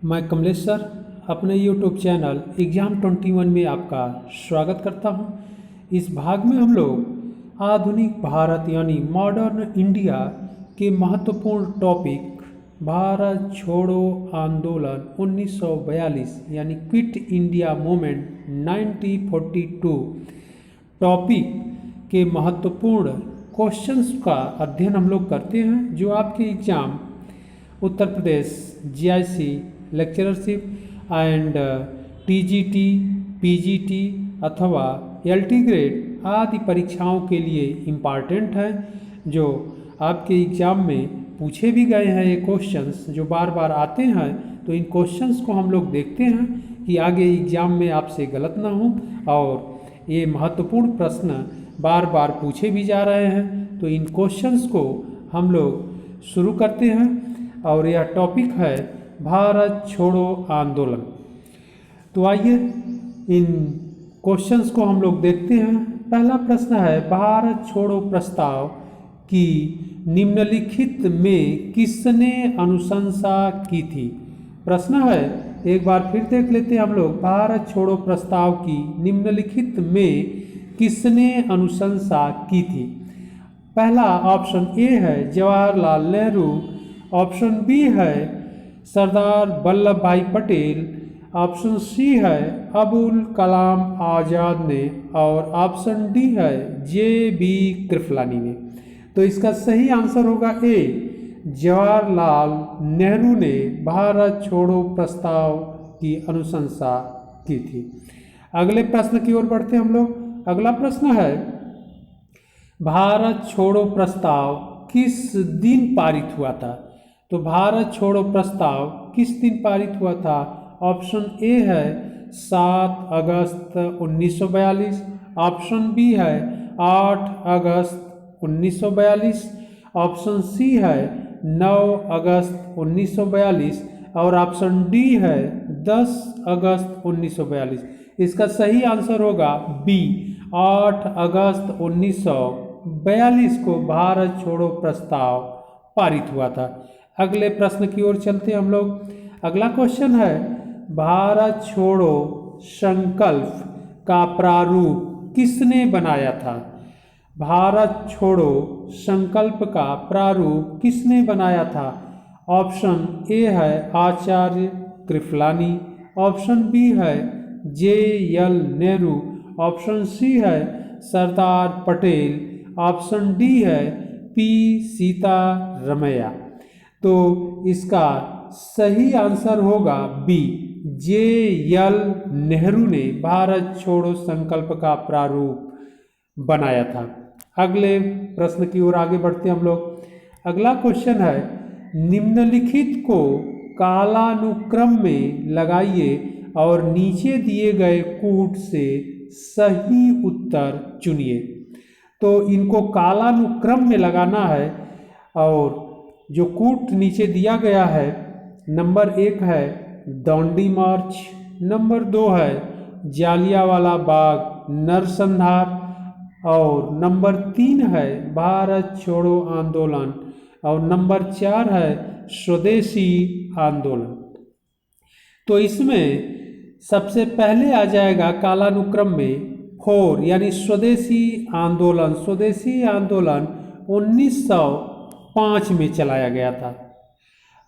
मैं कमलेश सर अपने YouTube channel exam 21 में आपका स्वागत करता हूं। इस भाग में हम लोग आधुनिक भारत यानी मॉडर्न इंडिया के महत्वपूर्ण टॉपिक भारत छोड़ो आंदोलन 1942 यानी क्विट इंडिया मूवमेंट 1942 टॉपिक के महत्वपूर्ण क्वेश्चंस का अध्ययन हम लोग करते हैं, जो आपके exam Uttar Pradesh GIC lectureship and TGT, PGT अथवा एलटी ग्रेड आदि परीक्षाओं के लिए इम्पॉर्टेंट है, जो आपके एग्ज़ाम में पूछे भी गए हैं। ये क्वेश्चंस जो बार बार आते हैं, तो इन क्वेश्चंस को हम लोग देखते हैं कि आगे एग्ज़ाम में आपसे गलत ना हो, और ये महत्वपूर्ण प्रश्न बार बार पूछे भी जा रहे हैं। तो इन क्वेश्चंस को हम लोग शुरू करते हैं, और यह टॉपिक है भारत छोड़ो आंदोलन। तो आइए इन क्वेश्चंस को हम लोग देखते हैं। पहला प्रश्न है, भारत छोड़ो प्रस्ताव की निम्नलिखित में किसने अनुशंसा की थी। प्रश्न है, एक बार फिर देख लेते हैं हम लोग। भारत छोड़ो प्रस्ताव की निम्नलिखित में किसने अनुशंसा की थी। पहला ऑप्शन ए है जवाहरलाल नेहरू, ऑप्शन बी है सरदार वल्लभ भाई पटेल, ऑप्शन सी है अबुल कलाम आज़ाद ने, और ऑप्शन डी है जे.बी. कृपलानी ने। तो इसका सही आंसर होगा ए, जवाहरलाल नेहरू ने भारत छोड़ो प्रस्ताव की अनुशंसा की थी। अगले प्रश्न की ओर बढ़ते हम लोग। अगला प्रश्न है, भारत छोड़ो प्रस्ताव किस दिन पारित हुआ था। तो भारत छोड़ो प्रस्ताव किस दिन पारित हुआ था। ऑप्शन ए है 7 अगस्त 1942, ऑप्शन बी है 8 अगस्त 1942, ऑप्शन सी है 9 अगस्त 1942, और ऑप्शन डी है 10 अगस्त 1942। इसका सही आंसर होगा बी, 8 अगस्त 1942 को भारत छोड़ो प्रस्ताव पारित हुआ था। अगले प्रश्न की ओर चलते हम लोग। अगला क्वेश्चन है, भारत छोड़ो संकल्प का प्रारूप किसने बनाया था। भारत छोड़ो संकल्प का प्रारूप किसने बनाया था। ऑप्शन ए है आचार्य कृपलानी, ऑप्शन बी है जे.एल. नेहरू, ऑप्शन सी है सरदार पटेल, ऑप्शन डी है पी. सीतारमैया। तो इसका सही आंसर होगा बी, जे.एल. नेहरू ने भारत छोड़ो संकल्प का प्रारूप बनाया था। अगले प्रश्न की ओर आगे बढ़ते हम लोग। अगला क्वेश्चन है, निम्नलिखित को कालानुक्रम में लगाइए और नीचे दिए गए कूट से सही उत्तर चुनिए। तो इनको कालानुक्रम में लगाना है, और जो कूट नीचे दिया गया है, नंबर 1 है दांडी मार्च, नंबर 2 है जालियांवाला बाग नरसंहार, और नंबर 3 है भारत छोड़ो आंदोलन, और नंबर 4 है स्वदेशी आंदोलन। तो इसमें सबसे पहले आ जाएगा कालानुक्रम में 4 यानी स्वदेशी आंदोलन। स्वदेशी आंदोलन 1905 में चलाया गया था।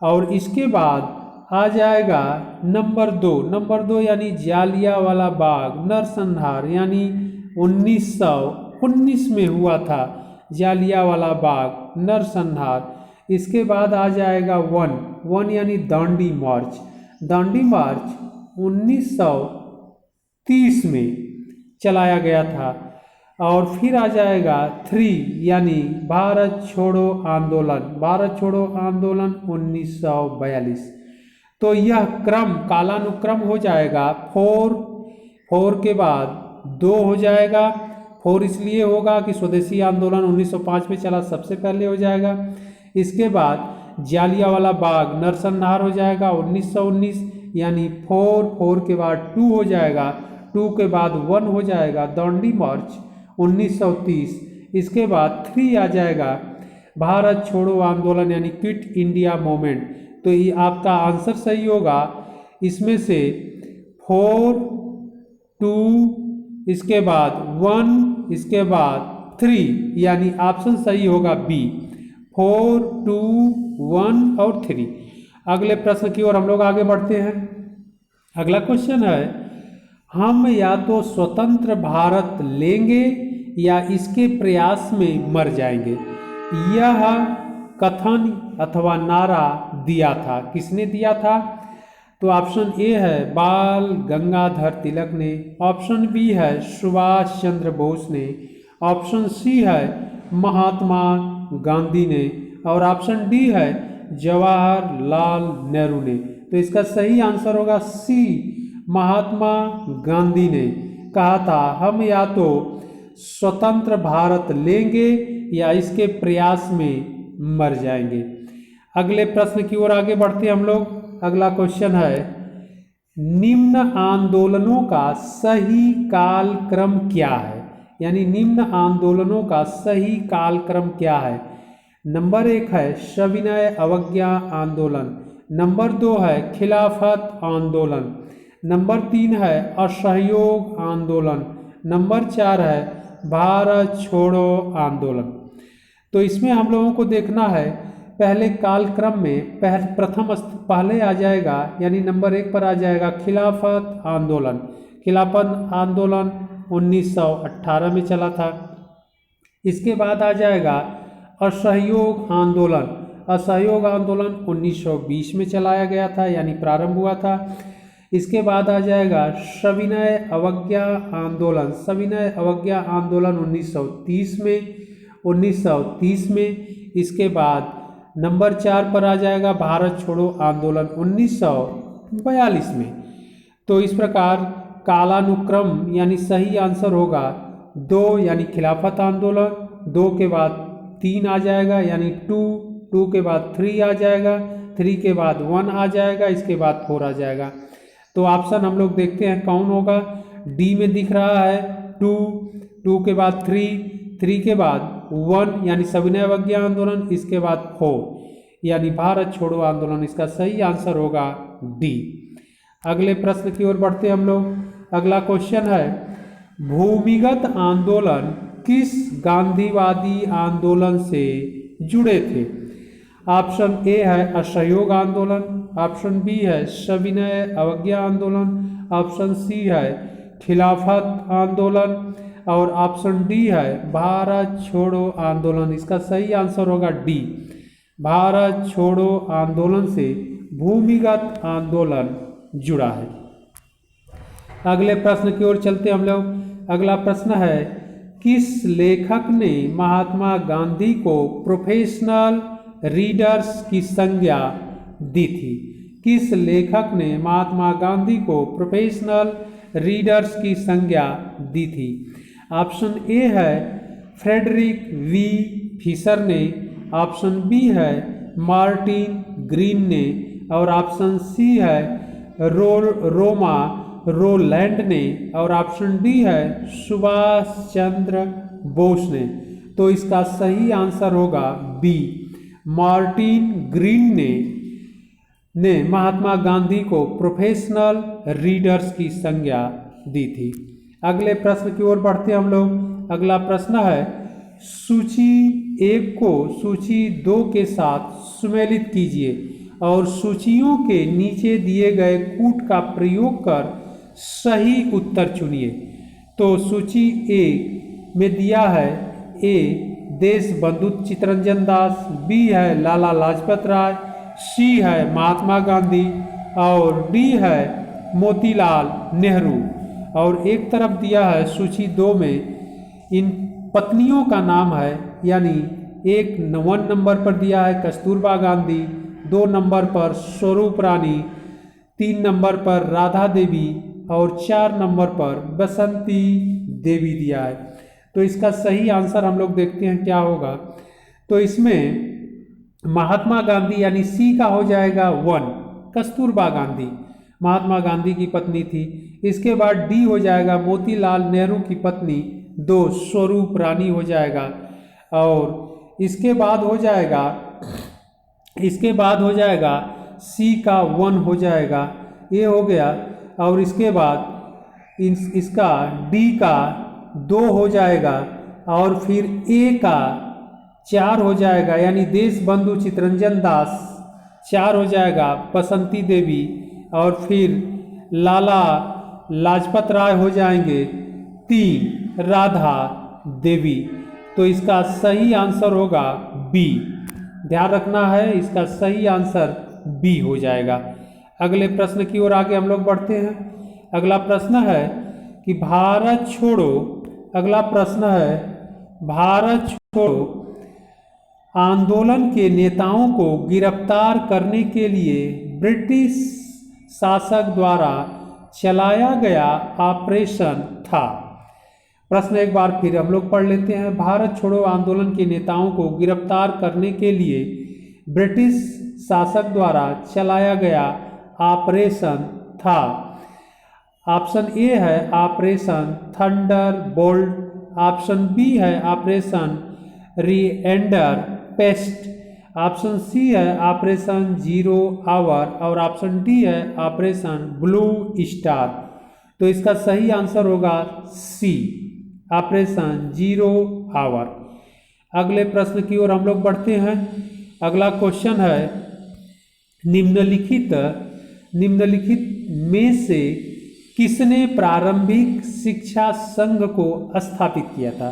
और इसके बाद आ जाएगा नंबर 2। नंबर 2 यानी जालियांवाला बाग नरसंहार, यानी 1919 में हुआ था जालियांवाला बाग नरसंहार। इसके बाद आ जाएगा 1 यानी दांडी मार्च। दांडी मार्च 1930 में चलाया गया था। और फिर आ जाएगा 3 यानी भारत छोड़ो आंदोलन। भारत छोड़ो आंदोलन 1942। तो यह क्रम कालानुक्रम हो जाएगा 4 के बाद 2 हो जाएगा। 4 इसलिए होगा कि स्वदेशी आंदोलन 1905 में चला, सबसे पहले हो जाएगा। इसके बाद जालियांवाला बाग नरसंहार हो जाएगा 1919, यानी 4 के बाद 2 हो जाएगा। 2 के बाद 1 हो जाएगा दांडी मार्च 1930। इसके बाद 3 आ जाएगा भारत छोड़ो आंदोलन यानी क्विट इंडिया मूवमेंट। तो ये आपका आंसर सही होगा इसमें से 4, 2, इसके बाद 1, इसके बाद 3, यानी ऑप्शन सही होगा बी, 4, 2, 1 और 3। अगले प्रश्न की ओर हम लोग आगे बढ़ते हैं। अगला क्वेश्चन है, हम या तो स्वतंत्र भारत लेंगे या इसके प्रयास में मर जाएंगे। यह कथन अथवा नारा दिया था, किसने दिया था? तो ऑप्शन ए है बाल गंगाधर तिलक ने, ऑप्शन बी है सुभाष चंद्र बोस ने, ऑप्शन सी है महात्मा गांधी ने और ऑप्शन डी है जवाहरलाल नेहरू ने। तो इसका सही आंसर होगा सी, महात्मा गांधी ने कहा था हम या तो स्वतंत्र भारत लेंगे या इसके प्रयास में मर जाएंगे। अगले प्रश्न की ओर आगे बढ़ते हम लोग। अगला क्वेश्चन है, निम्न आंदोलनों का सही कालक्रम क्या है? यानी निम्न आंदोलनों का सही कालक्रम क्या है? नंबर 1 है सविनय अवज्ञा आंदोलन, नंबर 2 है खिलाफत आंदोलन, नंबर 3 है असहयोग आंदोलन, नंबर 4 है भारत छोड़ो आंदोलन। तो इसमें हम लोगों को देखना है पहले कालक्रम में पहले आ जाएगा, यानी नंबर 1 पर आ जाएगा खिलाफत आंदोलन। खिलाफत आंदोलन 1918 में चला था। इसके बाद आ जाएगा असहयोग आंदोलन। असहयोग आंदोलन 1920 में चलाया गया था, यानी प्रारंभ हुआ था। इसके बाद आ जाएगा सविनय अवज्ञा आंदोलन। सविनय अवज्ञा आंदोलन 1930 में। इसके बाद नंबर 4 पर आ जाएगा भारत छोड़ो आंदोलन 1942 में। तो इस प्रकार कालानुक्रम यानी सही आंसर होगा 2, यानी खिलाफत आंदोलन, 2 के बाद 3 आ जाएगा, यानी 2 के बाद 3 आ जाएगा, 3 के बाद 1 आ जाएगा, इसके बाद 4 आ जाएगा। तो ऑप्शन हम लोग देखते हैं कौन होगा। डी में दिख रहा है 2 के बाद 3 के बाद 1 यानी सविनय अवज्ञा आंदोलन, इसके बाद 4 यानी भारत छोड़ो आंदोलन। इसका सही आंसर होगा डी। अगले प्रश्न की ओर बढ़ते हम लोग। अगला क्वेश्चन है, भूमिगत आंदोलन किस गांधीवादी आंदोलन से जुड़े थे? ऑप्शन ए है असहयोग आंदोलन, ऑप्शन बी है सविनय अवज्ञा आंदोलन, ऑप्शन सी है खिलाफत आंदोलन और ऑप्शन डी है भारत छोड़ो आंदोलन। इसका सही आंसर होगा डी, भारत छोड़ो आंदोलन से भूमिगत आंदोलन जुड़ा है। अगले प्रश्न की ओर चलते हम लोग। अगला प्रश्न है, किस लेखक ने महात्मा गांधी को प्रोफेशनल रीडर्स की संज्ञा दी थी? किस लेखक ने महात्मा गांधी को प्रोफेशनल रीडर्स की संज्ञा दी थी? ऑप्शन ए है फ्रेडरिक वी फिशर ने, ऑप्शन बी है मार्टिन ग्रीन ने और ऑप्शन सी है रोमा रोलैंड ने और ऑप्शन डी है सुभाष चंद्र बोस ने। तो इसका सही आंसर होगा बी, मार्टिन ग्रीन ने महात्मा गांधी को प्रोफेशनल रीडर्स की संज्ञा दी थी। अगले प्रश्न की ओर बढ़ते हम लोग। अगला प्रश्न है, सूची 1 को सूची 2 के साथ सुमेलित कीजिए और सूचियों के नीचे दिए गए कूट का प्रयोग कर सही उत्तर चुनिए। तो सूची ए में दिया है ए देश बंधु चित्तरंजन दास, बी है लाला लाजपत राय, सी है महात्मा गांधी और डी है मोतीलाल नेहरू। और एक तरफ दिया है सूची 2 में इन पत्नियों का नाम है, यानी 1 नंबर पर दिया है कस्तूरबा गांधी, 2 नंबर पर स्वरूप रानी, 3 नंबर पर राधा देवी और 4 नंबर पर बसंती देवी दिया है। तो इसका सही आंसर हम लोग देखते हैं क्या होगा। तो इसमें महात्मा गांधी यानी सी का हो जाएगा 1, कस्तूरबा गांधी महात्मा गांधी की पत्नी थी। इसके बाद डी हो जाएगा मोतीलाल नेहरू की पत्नी 2 स्वरूप रानी हो जाएगा और इसके बाद हो जाएगा सी का 1 हो जाएगा ये हो गया, और इसके बाद इसका डी का 2 हो जाएगा, और फिर ए का 4 हो जाएगा, यानी देश बंधु चितरंजन दास 4 हो जाएगा, बसंती देवी, और फिर लाला लाजपत राय हो जाएंगे 3, राधा देवी। तो इसका सही आंसर होगा बी। ध्यान रखना है, इसका सही आंसर बी हो जाएगा। अगले प्रश्न की ओर आगे हम लोग बढ़ते हैं। अगला प्रश्न है कि भारत छोड़ो, अगला प्रश्न है भारत छोड़ो आंदोलन के नेताओं को गिरफ्तार करने के लिए ब्रिटिश शासक द्वारा चलाया गया ऑपरेशन था। प्रश्न एक बार फिर हम लोग पढ़ लेते हैं। भारत छोड़ो आंदोलन के नेताओं को गिरफ्तार करने के लिए ब्रिटिश शासक द्वारा चलाया गया ऑपरेशन था। ऑप्शन ए है Operation Thunderbolt, option b है ऑपरेशन रिएंडर पेस्ट, ऑप्शन सी है ऑपरेशन जीरो आवर, और ऑप्शन डी है ऑपरेशन ब्लू स्टार। तो इसका सही आंसर होगा सी, ऑपरेशन जीरो आवर। अगले प्रश्न की ओर हम लोग बढ़ते हैं। अगला क्वेश्चन है निम्नलिखित में से किसने प्रारंभिक शिक्षा संघ को स्थापित किया था।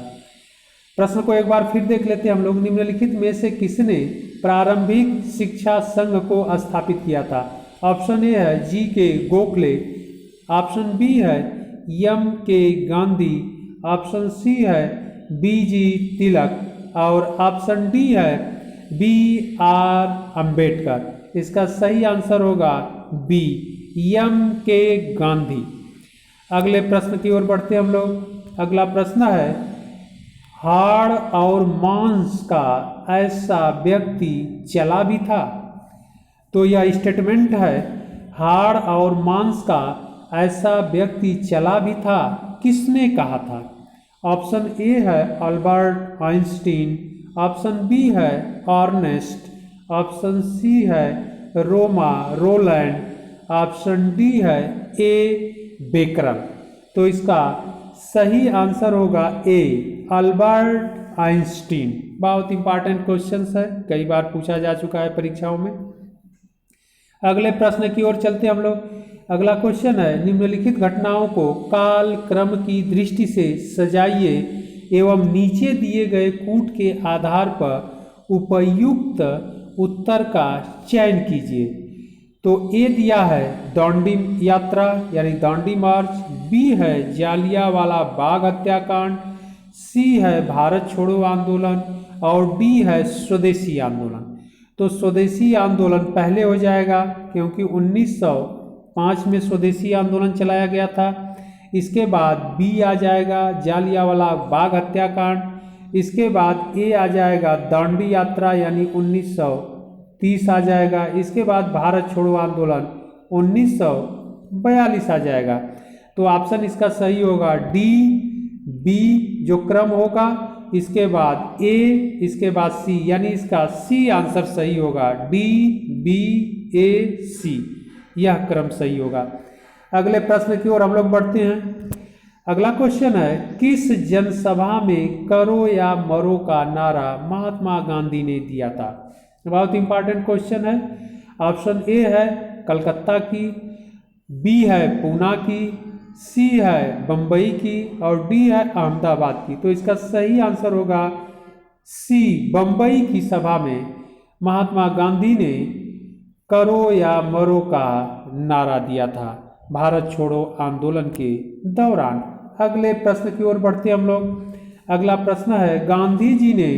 प्रश्न को एक बार फिर देख लेते हैं हम लोग। निम्नलिखित में से किसने प्रारंभिक शिक्षा संघ को स्थापित किया था। ऑप्शन ए है जी के गोखले, ऑप्शन बी है एम के गांधी, ऑप्शन सी है बी जी तिलक, और ऑप्शन डी है बी आर अंबेडकर। इसका सही आंसर होगा बी, एम के गांधी। अगले प्रश्न की ओर बढ़ते हैं हम लोग। अगला प्रश्न है हाड़ और मांस का ऐसा व्यक्ति चला भी था। तो यह स्टेटमेंट है हाड़ और मांस का ऐसा व्यक्ति चला भी था, किसने कहा था। ऑप्शन ए है अल्बर्ट आइंस्टीन, ऑप्शन बी है अर्नेस्ट, ऑप्शन सी है रोमा रोलैंड, ऑप्शन डी है ए बेकरम। तो इसका सही आंसर होगा ए अल्बर्ट आइंस्टीन। बहुत इंपॉर्टेंट क्वेश्चन है, कई बार पूछा जा चुका है परीक्षाओं में। अगले प्रश्न की ओर चलते हैं हम लोग। अगला क्वेश्चन है निम्नलिखित घटनाओं को काल क्रम की दृष्टि से सजाइए एवं नीचे दिए गए कूट के आधार पर उपयुक्त उत्तर का चयन कीजिए। तो ए दिया है दांडी यात्रा यानी दांडी मार्च, बी है जालियांवाला बाग हत्याकांड, सी है भारत छोड़ो आंदोलन, और डी है स्वदेशी आंदोलन। तो स्वदेशी आंदोलन पहले हो जाएगा क्योंकि 1905 में स्वदेशी आंदोलन चलाया गया था। इसके बाद बी आ जाएगा जालियांवाला बाग हत्याकांड, इसके बाद ए आ जाएगा दांडी यात्रा यानी 1930 आ जाएगा, इसके बाद भारत छोड़ो आंदोलन 1942 आ जाएगा। तो ऑप्शन इसका सही होगा डी, बी जो क्रम होगा, इसके बाद ए, इसके बाद सी, यानी इसका सी आंसर सही होगा। डी बी ए सी यह क्रम सही होगा। अगले प्रश्न की ओर हम लोग बढ़ते हैं। अगला क्वेश्चन है किस जनसभा में करो या मरो का नारा महात्मा गांधी ने दिया था। बहुत इंपॉर्टेंट क्वेश्चन है। ऑप्शन ए है कलकत्ता की, बी है पूना की, सी है बम्बई की, और डी है अहमदाबाद की। तो इसका सही आंसर होगा सी, बम्बई की सभा में महात्मा गांधी ने करो या मरो का नारा दिया था भारत छोड़ो आंदोलन के दौरान। अगले प्रश्न की ओर बढ़ते हम लोग। अगला प्रश्न है गांधी जी ने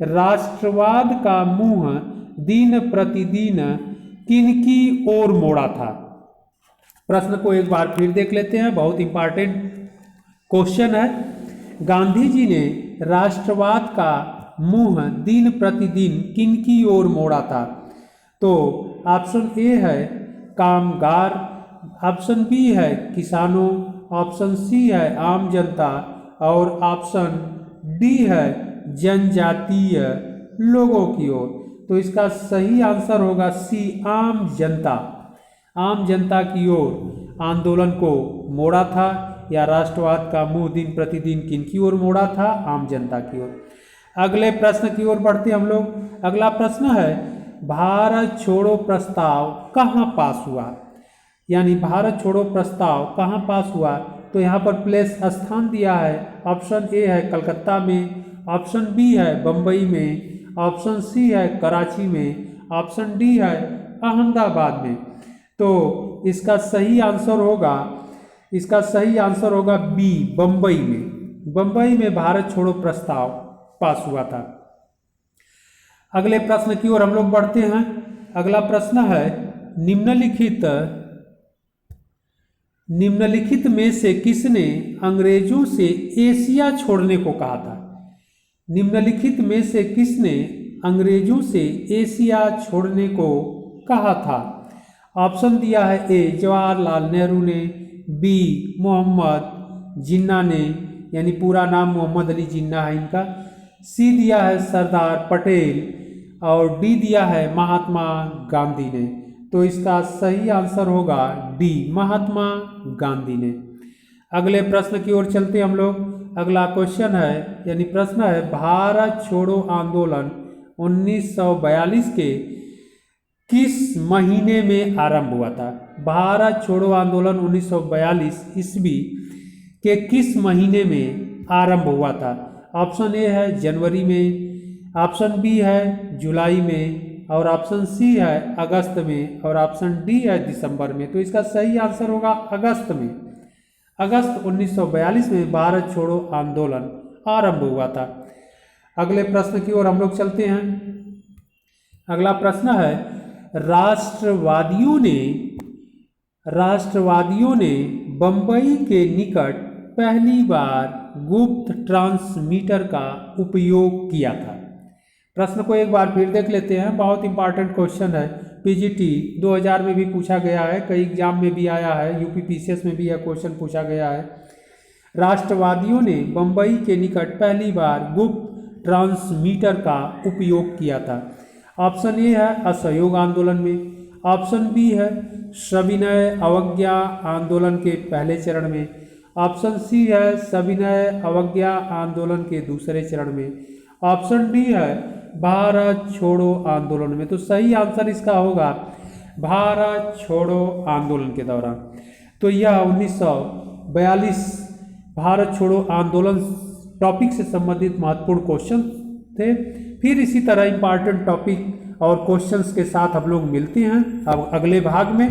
राष्ट्रवाद का मुंह दिन प्रतिदिन किनकी ओर मोड़ा था। प्रश्न को एक बार फिर देख लेते हैं, बहुत इंपॉर्टेंट क्वेश्चन है। गांधी जी ने राष्ट्रवाद का मुंह दिन प्रतिदिन किनकी ओर मोड़ा था। तो ऑप्शन ए है कामगार, ऑप्शन बी है किसानों, ऑप्शन सी है आम जनता, और ऑप्शन डी है जनजातीय लोगों की ओर। तो इसका सही आंसर होगा सी, आम जनता। आम जनता की ओर आंदोलन को मोड़ा था या राष्ट्रवाद का मुंह दिन प्रतिदिन किनकी ओर मोड़ा था? आम जनता की ओर। अगले प्रश्न की ओर बढ़ते हम लोग। अगला प्रश्न है भारत छोड़ो प्रस्ताव कहाँ पास हुआ? यानी भारत छोड़ो प्रस्ताव कहाँ पास हुआ? तो यहाँ पर प्लेस स्थान दिया है। ऑप्शन ए है कलकत्ता में, ऑप्शन बी है बम्बई में, ऑप्शन सी है कराची में, ऑप्शन डी है अहमदाबाद में। तो इसका सही आंसर होगा बी, बम्बई में। बम्बई में भारत छोड़ो प्रस्ताव पास हुआ था। अगले प्रश्न की ओर हम लोग बढ़ते हैं। अगला प्रश्न है निम्नलिखित में से किसने अंग्रेजों से एशिया छोड़ने को कहा था? निम्नलिखित में से किसने अंग्रेजों से एशिया छोड़ने को कहा था? ऑप्शन दिया है ए जवाहरलाल नेहरू ने, बी मोहम्मद जिन्ना ने, यानी पूरा नाम मोहम्मद अली जिन्ना है इनका, सी दिया है सरदार पटेल, और डी दिया है महात्मा गांधी ने। तो इसका सही आंसर होगा डी, महात्मा गांधी ने। अगले प्रश्न की ओर चलते हम लोग। अगला क्वेश्चन है यानी प्रश्न है भारत छोड़ो आंदोलन 1942 के किस महीने में आरंभ हुआ था? भारत छोड़ो आंदोलन 1942 ईस्वी के किस महीने में आरंभ हुआ था? ऑप्शन ए है जनवरी में, ऑप्शन बी है जुलाई में, और ऑप्शन सी है अगस्त में, और ऑप्शन डी है दिसंबर में। तो इसका सही आंसर होगा अगस्त में। अगस्त 1942 में भारत छोड़ो आंदोलन आरंभ हुआ था। अगले प्रश्न की ओर हम लोग चलते हैं। अगला प्रश्न है राष्ट्रवादियों ने बंबई के निकट पहली बार गुप्त ट्रांसमीटर का उपयोग किया था। प्रश्न को एक बार फिर देख लेते हैं, बहुत इंपॉर्टेंट क्वेश्चन है। पीजीटी 2000 में भी पूछा गया है, कई एग्जाम में भी आया है, यूपी पीसीएस में भी यह क्वेश्चन पूछा गया है। राष्ट्रवादियों ने बंबई के निकट पहली बार गुप्त ट्रांसमीटर का उपयोग किया था। ऑप्शन ए है असहयोग आंदोलन में, ऑप्शन बी है सविनय अवज्ञा आंदोलन के पहले चरण में, ऑप्शन सी है सविनय अवज्ञा आंदोलन के दूसरे चरण में, ऑप्शन डी है भारत छोड़ो आंदोलन में। तो सही आंसर इसका होगा भारत छोड़ो आंदोलन के दौरान। तो यह 1942 भारत छोड़ो आंदोलन टॉपिक से संबंधित महत्वपूर्ण क्वेश्चन थे। फिर इसी तरह इंपॉर्टेंट टॉपिक और क्वेश्चंस के साथ हम लोग मिलते हैं अब अगले भाग में।